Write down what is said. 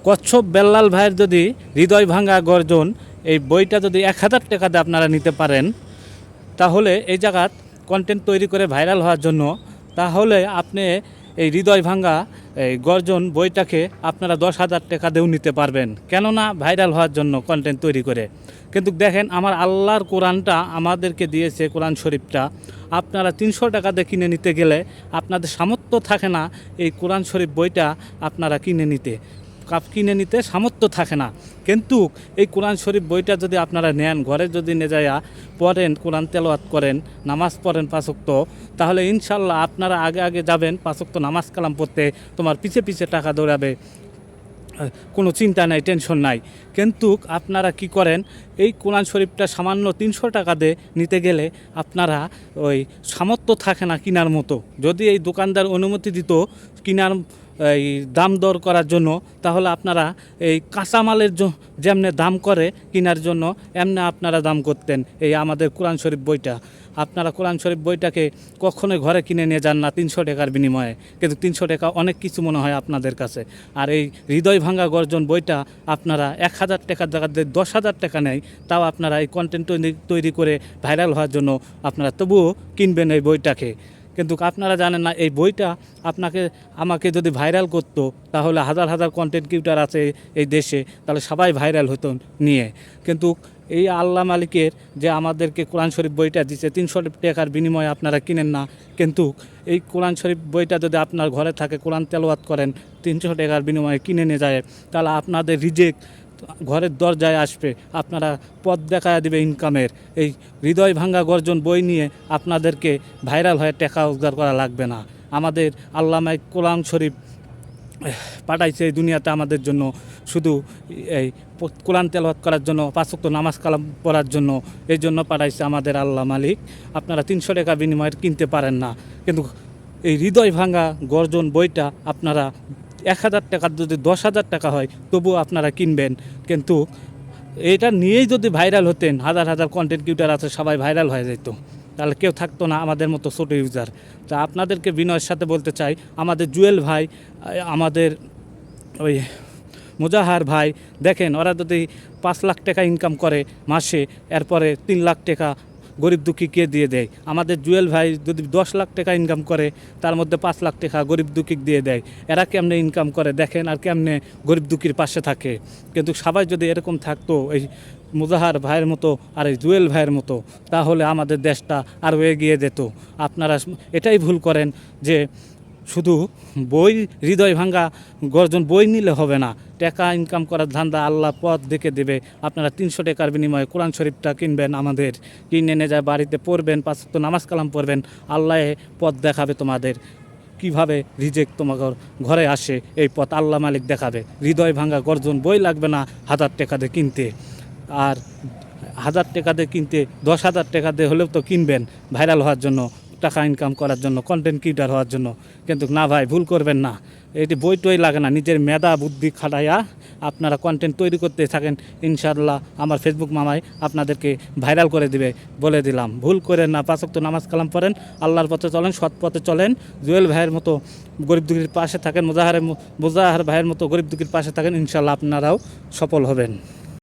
কচ্ছপ বেল্লাল ভাইয়ের যদি হৃদয় ভাঙা গর্জন এই বইটা যদি 1000 টাকা দিয়ে আপনারা নিতে পারেন, তাহলে এই জায়গাত কন্টেন্ট তৈরি করে ভাইরাল হওয়ার জন্য, তাহলে আপনি এই হৃদয় ভাঙা এই গর্জন বইটাকে আপনারা 10,000 টাকা দিয়েও নিতে পারবেন, কেননা ভাইরাল হওয়ার জন্য কন্টেন্ট তৈরি করে। কিন্তু দেখেন, আমার আল্লাহর কোরআনটা আমাদেরকে দিয়েছে, কোরআন শরীফটা আপনারা 300 টাকা দিয়ে কিনে নিতে গেলে আপনাদের সামর্থ্য থাকে না এই কোরআন শরীফ বইটা আপনারা কিনে নিতে সামর্থ্য থাকে না। কিন্তু এই কোরআন শরীফ বইটা যদি আপনারা নেন, ঘরে যদি নিয়ে যায়া পড়েন, কোরআন তেলাওয়াত করেন, নামাজ পড়েন 5 ওয়াক্ত, তাহলে ইনশাল্লাহ আপনারা আগে যাবেন 5 ওয়াক্ত নামাজ কালাম পড়তে, তোমার পিছে টাকা দৌড়াবে, কোনো চিন্তা নাই, টেনশন নাই। কিন্তু আপনারা কি করেন, এই কোরআন শরীফটা সামান্য 300 টাকা দিয়ে নিতে গেলে আপনারা ওই সামর্থ্য থাকে না কেনার মতো। যদি এই দোকানদার অনুমতি দিত কেনার এই দাম দর করার জন্য, তাহলে আপনারা এই কাঁচামালের যেমনে দাম করে কেনার জন্য, এমনি আপনারা দাম করতেন এই আমাদের কোরআন শরীফ বইটা। আপনারা কোরআন শরীফ বইটাকে কখনোই ঘরে কিনে নিয়ে যান না 300 টাকার বিনিময়ে, কিন্তু 300 টাকা অনেক কিছু মনে হয় আপনাদের কাছে। আর এই হৃদয় ভাঙা গর্জন বইটা আপনারা 1000 টাকার জায়গাতে 10,000 টাকা নেয়, তাও আপনারা এই কন্টেন্ট তৈরি করে ভাইরাল হওয়ার জন্য আপনারা তবুও কিনবেন এই বইটাকে। কিন্তু আপনারা জানেন না, এই বইটা আমাকে যদি ভাইরাল করতো, তাহলে হাজার কন্টেন্ট ক্রিয়েটর আছে এই দেশে, তাহলে সবাই ভাইরাল হতো নিয়ে। কিন্তু এই আল্লাহ মালিকের যে আমাদেরকে কোরআন শরীফ বইটা দিচ্ছে 300 টাকার বিনিময়ে আপনারা কিনেন না, কিন্তু এই কোরআন শরীফ বইটা যদি আপনার ঘরে থাকে, কোরআন তেলাওয়াত করেন, 300 টাকার বিনিময়ে কিনে নিয়ে যায়, তাহলে আপনাদের রিজেক্ট ঘরের দরজায় আসবে, আপনারা পথ দেখা দিবে ইনকামের। এই হৃদয় ভাঙ্গা গর্জন বই নিয়ে আপনাদেরকে ভাইরাল হয়ে টাকা রোজগার করা লাগবে না। আমাদের আল্লামা কোরআন শরীফ পাঠাইছে এই দুনিয়াতে আমাদের জন্য, শুধু এই কোরআন তেলাওয়াত করার জন্য, 5 ওয়াক্ত নামাজ কালাম পড়ার জন্য, এই জন্য পাঠাইছে আমাদের আল্লাহ মালিক। আপনারা 300 টাকা বিনিময়ে কিনতে পারেন না, কিন্তু এই হৃদয় ভাঙ্গা গর্জন বইটা আপনারা 1000 টাকার যদি 10,000 টাকা হয়, তবুও আপনারা কিনবেন। কিন্তু এটা নিয়েই যদি ভাইরাল হতেন, হাজার কন্টেন্ট ক্রিয়েটর আছে, সবাই ভাইরাল হয়ে যেত, তাহলে কেউ থাকতো না আমাদের মতো ছোটো ইউজার। তা আপনাদেরকে বিনয়ের সাথে বলতে চাই, আমাদের জুয়েল ভাই, আমাদের ওই মুজাহার ভাই, দেখেন ওরা যদি 5 লাখ টাকা ইনকাম করে মাসে, এরপরে 3 লাখ টাকা গরিব দুঃখীকে দিয়ে দেয়। আমাদের জুয়েল ভাই যদি 10 লাখ টাকা ইনকাম করে, তার মধ্যে 5 লাখ টাকা গরিব দুঃখী দিয়ে দেয়। এরা কেমনে ইনকাম করে দেখেন, আর কেমনে গরিব দুঃখীর পাশে থাকে। কিন্তু সবাই যদি এরকম থাকতো, এই মুজাহার ভাইয়ের মতো আর এই জুয়েল ভাইয়ের মতো, তাহলে আমাদের দেশটা আরও এগিয়ে যেত। আপনারা এটাই ভুল করেন যে শুধু বই, হৃদয় ভাঙ্গা গর্জন বই নিলে হবে না, টাকা ইনকাম করার ধান্দা আল্লাহ পথ দেখে দেবে। আপনারা 300 টাকার বিনিময়ে কোরআন শরীফটা কিনবেন, আমাদের কিনে নিয়ে যায় বাড়িতে পড়বেন, 5 ওয়াক্ত নামাজ কালাম পড়বেন, আল্লাহ পথ দেখাবে তোমাদের। কিভাবে রিজেক্ট তোমার ঘরে আসে, এই পথ আল্লাহ মালিক দেখাবে। হৃদয় ভাঙ্গা গর্জন বই লাগবে না 1000 টাকা দিয়ে কিনতে, আর 1000 টাকা দিয়ে কিনতে 10,000 টাকা দিয়ে হলেও তো কিনবেন ভাইরাল হওয়ার জন্য, টাকা ইনকাম করার জন্য, কন্টেন্ট ক্রিয়েটর হওয়ার জন্য। কিন্তু না ভাই, ভুল করবেন না, এটি বই টই লাগে না, নিজের মেধা বুদ্ধি খাটাইয়া আপনারা কন্টেন্ট তৈরি করতে থাকেন, ইনশাআল্লাহ আমার ফেসবুক মামাই আপনাদেরকে ভাইরাল করে দিবে, বলে দিলাম। ভুল করেন না, 5 ওয়াক্ত নামাজ কালাম পড়েন, আল্লাহর পথে চলেন, সৎ পথে চলেন, জুয়েল ভাইয়ের মতো গরিব দুঃখীর পাশে থাকেন, মুজাহার ভাইয়ের মতো গরিব দুঃখীর পাশে থাকেন, ইনশাআল্লাহ আপনারাও সফল হবেন।